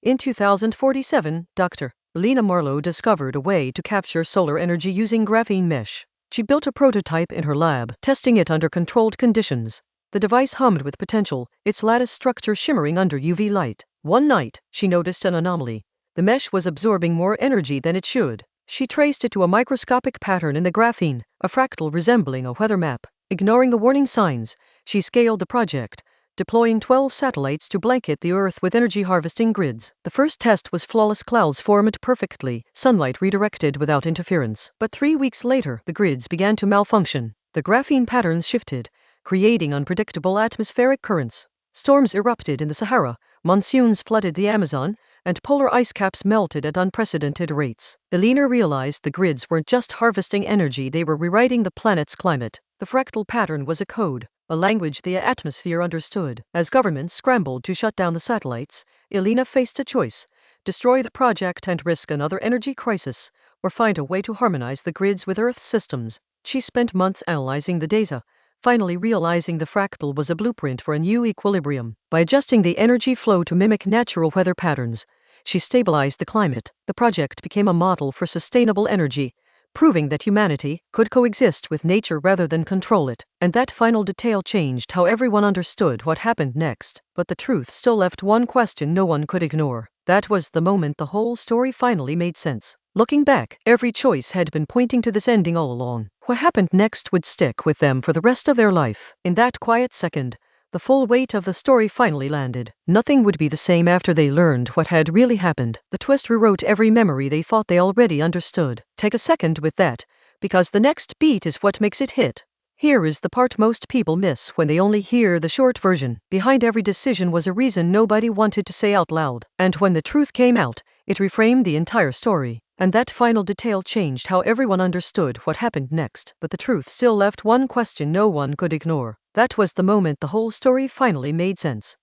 In 2047, Dr. Elena Marlow discovered a way to capture solar energy using graphene mesh. She built a prototype in her lab, testing it under controlled conditions. The device hummed with potential, its lattice structure shimmering under UV light. One night, she noticed an anomaly. The mesh was absorbing more energy than it should. She traced it to a microscopic pattern in the graphene, a fractal resembling a weather map. Ignoring the warning signs, she scaled the project, deploying 12 satellites to blanket the Earth with energy harvesting grids. The first test was flawless. Clouds formed perfectly, sunlight redirected without interference. But 3 weeks later, the grids began to malfunction. The graphene patterns shifted, creating unpredictable atmospheric currents. Storms erupted in the Sahara, monsoons flooded the Amazon, and polar ice caps melted at unprecedented rates. Elena realized the grids weren't just harvesting energy, they were rewriting the planet's climate. The fractal pattern was a code, a language the atmosphere understood. As governments scrambled to shut down the satellites, Elena faced a choice: destroy the project and risk another energy crisis, or find a way to harmonize the grids with Earth's systems. She spent months analyzing the data, finally realizing the fractal was a blueprint for a new equilibrium. By adjusting the energy flow to mimic natural weather patterns, she stabilized the climate. The project became a model for sustainable energy, proving that humanity could coexist with nature rather than control it. And that final detail changed how everyone understood what happened next. But the truth still left one question no one could ignore. That was the moment the whole story finally made sense. Looking back, every choice had been pointing to this ending all along. What happened next would stick with them for the rest of their life. In that quiet second, the full weight of the story finally landed. Nothing would be the same after they learned what had really happened. The twist rewrote every memory they thought they already understood. Take a second with that, because the next beat is what makes it hit. Here is the part most people miss when they only hear the short version. Behind every decision was a reason nobody wanted to say out loud. And when the truth came out, it reframed the entire story. And that final detail changed how everyone understood what happened next. But the truth still left one question no one could ignore. That was the moment the whole story finally made sense.